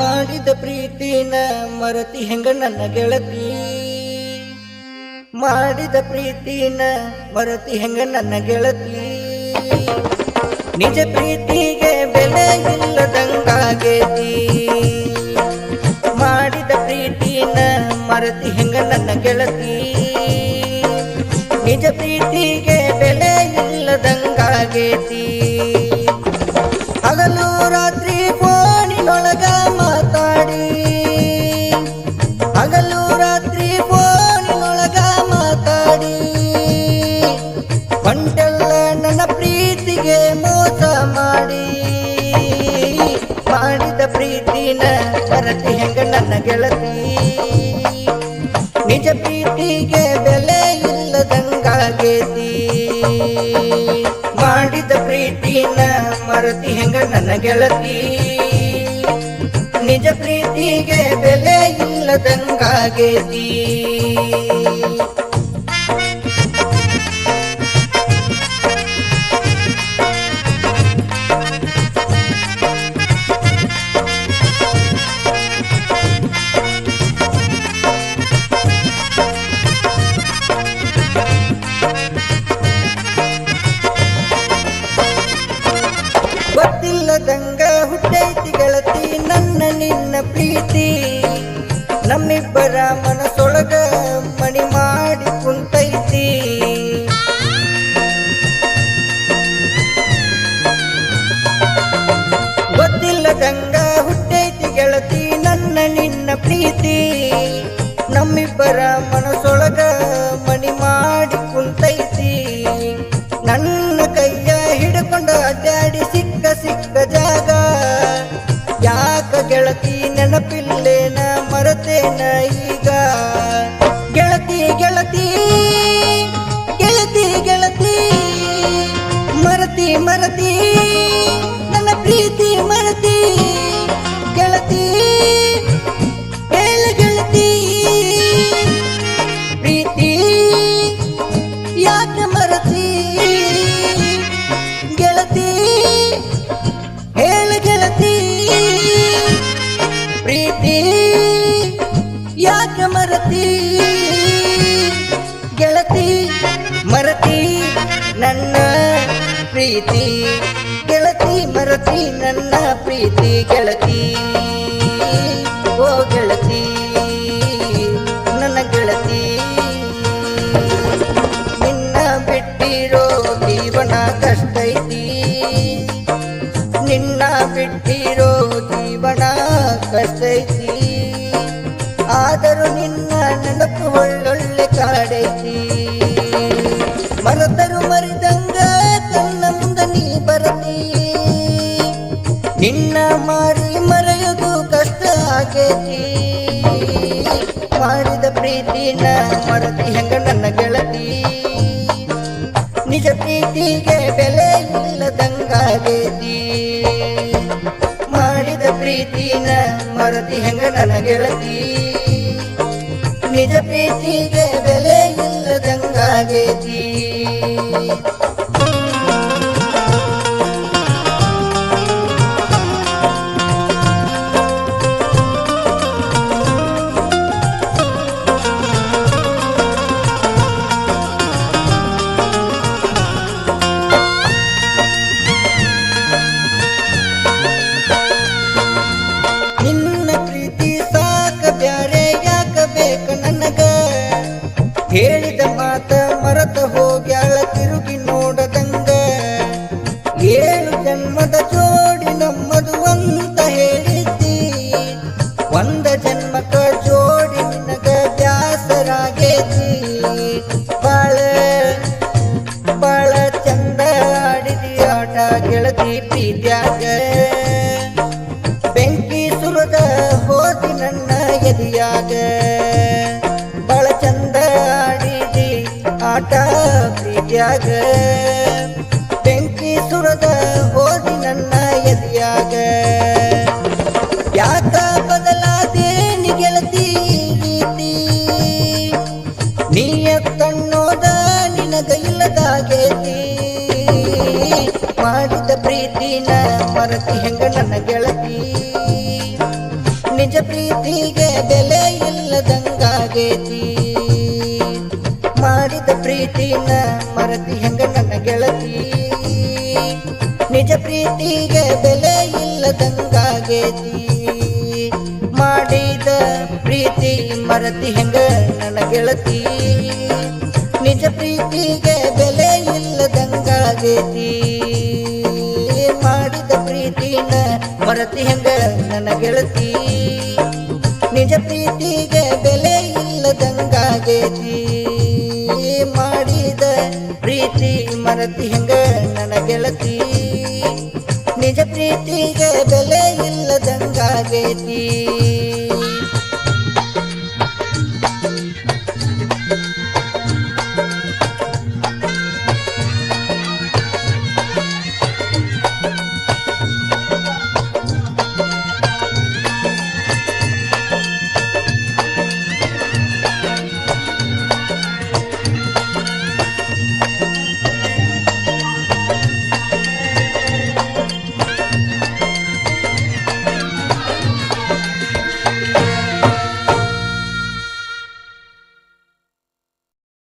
ಮಾಡಿದ ಪ್ರೀತಿನ ಮರತಿ ಹೆಂಗ ನನ್ನ ಗೆಳತಿ, ಮಾಡಿದ ಪ್ರೀತಿನ ಮರತಿ ಹೆಂಗ ನನ್ನ ಗೆಳತಿ, ನಿಜ ಪ್ರೀತಿಗೆ ಬೆಲೆ ಇಲ್ಲದಂಗಾಗೇತಿ. ಮಾಡಿದ ಪ್ರೀತಿನ ಮರತಿ ಹೆಂಗ ನನ್ನ ಗೆಳತಿ, ನಿಜ ಪ್ರೀತಿಗೆ ಬೆಲೆ ಇಲ್ಲದಂಗಾಗೇತಿ. ಹಗಲು ರಾತ್ರಿ ಫೋನಿನೊಳಗ ಮಾತಾಡಿ, ಹಗಲು ರಾತ್ರಿ ಫೋನಿನೊಳಗ ಮಾತಾಡಿ, ಬಂಟೆಲ್ಲ ನನ್ನ ಪ್ರೀತಿಗೆ ಮೋಸ ಮಾಡಿ. ಮಾಡಿದ ಪ್ರೀತಿನ ಮರತಿ ಹೆಂಗ ನನ್ನ ಗೆಳತಿ, ನಿಜ ಪ್ರೀತಿಗೆ ಬೆಲೆ ಇಲ್ಲದಂಗಾಗೇತಿ. ಮಾಡಿದ ಪ್ರೀತಿನ ಮರತಿ ಹೆಂಗ ನನ್ನ ಗೆಳತಿ, ನಿಜ ಪ್ರೀತಿಗೆ ಬೆಲೆ ಇಲ್ಲದಂಗಾಗೇತಿ. ಗೊತ್ತಿಲ್ಲದಂಗ ಹುಟ್ಟೈತಿ ಗೆಳತಿ ನನ್ನ ನಿನ್ನ ಪ್ರೀತಿ, ನಮ್ಮಿಬ್ಬರ ಮನಸೊಳಗ ಮಣಿ ಮಾಡಿ ಕುಂತೈತಿ. ಗೊತ್ತಿಲ್ಲದಂಗ ಹುಟ್ಟೈತಿ ಗೆಳತಿ ನನ್ನ ನಿನ್ನ ಪ್ರೀತಿ, ನಮ್ಮಿಬ್ಬರ ಮನಸೊಳಗ ಮಣಿ ಮಾಡಿ ಕುಂತೈತಿ. ನನ್ನ ಕೈಯ ಹಿಡ್ಕೊಂಡ ಅಡ್ಡಾಡಿ ಸಿಕ್ಕ ಸಿಕ್ಕ ಜಾಗ, ಯಾಕ ಗೆಳತಿ ನೆನಪಿಲ್ಲೇನ ಮರತೇನ ಈಗ. ಗೆಳತಿ ಗೆಳತಿ ಗೆಳತಿ ಗೆಳತಿ ಮರತಿ ಮರತಿ ನನ್ನ ಪ್ರೀತಿ ಮರತಿ. ಗೆಳತಿ ಹೇಳ ಗೆಳತಿ ಪ್ರೀತಿ ಯಾಕ ಮರತಿ. ಗೆಳತಿ ಹೇಳ ಗೆಳತಿ ಪ್ರೀತಿ ಯಾಕ ಮರತಿ. ಗೆಳತಿ ಮರತಿ ನನ್ನ ಪ್ರೀತಿ, ಗೆಳತಿ ಮರತಿ ನನ್ನ ಪ್ರೀತಿ. ಗೆಳತಿ ಓ ಗೆಳತಿ ನನ್ನ ಗೆಳತಿ, ನಿನ್ನ ಬಿಟ್ಟಿರೋ ಜೀವನ ಕಷ್ಟೈತಿ, ನಿನ್ನ ಬಿಟ್ಟಿರೋ ಜೀವನ ಕಷ್ಟೈತಿ. ಆದರೂ ನಿನ್ನ ನೆನಪು ಒಳ್ಳೊಳ್ಳೆ ಕಾಡೈತಿ. ಮರೆತರು ಮರಿದಂಗ ಕಣ್ಣ ಮುಂದ ನೀ ಬರತಿ, ನಿನ್ನ ಮಾರಿ ಮರೆಯೋದು ಕಷ್ಟ ಆಗೈತಿ. ಮಾಡಿದ ಪ್ರೀತಿನ ಮರತಿ ಹೆಂಗ ನನ್ನ ಗೆಳತಿ, ನಿಜ ಪ್ರೀತಿಗೆ ಬೆಲೆ ಇಲ್ಲದಂಗಾಗೈತಿ. ಮಾಡಿದ ಪ್ರೀತಿನ ಮರತಿ ಹೆಂಗ ನನ್ನ ಗೆಳತಿ, ನಿಜ ಪ್ರೀತಿಗೆ ಬೆಲೆ ಇಲ್ಲದಂಗಾಗೈತಿ. ಹೇಳಿದ ಮಾತ ಮರತ ಹೋಗ್ಯಾಳ ತಿರುಗಿ ನೋಡದಂಗ, 7 ಜನ್ಮದ ಜೋಡಿ ನಮ್ಮದು ಅಂತ ಹೇಳಿದ್ದಿ. 1 ಜನ್ಮಕ ಜೋಡಿ ನಿನಗ ಬ್ಯಾಸರಾಗೇತಿ. ಬಾಳ ಬಾಳ ಚಂದ ಆಡಿದಿ ಆಟ ಪ್ರೀತಿಯಾಗ ಬೆಂಕಿ ಸುರದ ಹೋದಿ ನನ್ನ ಎದೆಯಾಗ ಯಾಕ ಬದಲಾದೆ ನೀ ಗೆಳತಿ ರೀತಿ ನೀಯತ್ತನ್ನೋದ ನಿನಗ ಇಲ್ಲದಾಗೇತಿ ಮಾಡಿದ ಪ್ರೀತಿನ ಮರತಿ ಹೆಂಗ ನನ್ನ ಗೆಳತಿ ನಿಜ ಪ್ರೀತಿಗೆ ಬೆಲೆ ಇಲ್ಲದಂಗಾಗೇತಿ ಮಾಡಿದ ಪ್ರೀತಿನ ಮರತಿ ಹೆಂಗ ನನ್ನ ಗೆಳತಿ ನಿಜ ಪ್ರೀತಿಗೆ ಬೆಲೆ ಇಲ್ಲದಂಗಾಗೇತಿ ಮಾಡಿದ ಪ್ರೀತಿ ಮರತಿ ಹೆಂಗ ನನ್ನ ಗೆಳತಿ ನಿಜ ಪ್ರೀತಿಗೆ ಬೆಲೆ ಇಲ್ಲದಂಗಾಗೇತಿ ಮಾಡಿದ ಪ್ರೀತಿನ ಮರತಿ ಹೆಂಗ ನನ್ನ ಗೆಳತಿ ನಿಜ ಪ್ರೀತಿಗೆ ಬೆಲೆ ಇಲ್ಲದಂಗಾಗೇತಿ ಮಾಡಿದ ಪ್ರೀತಿ ಮರತಿ ಹೆಂಗ ನನ್ನ ಗೆಳತಿ ನಿಜ ಪ್ರೀತಿಗೆ ಬೆಲೆ ಇಲ್ಲದಂಗಾಗೇತಿ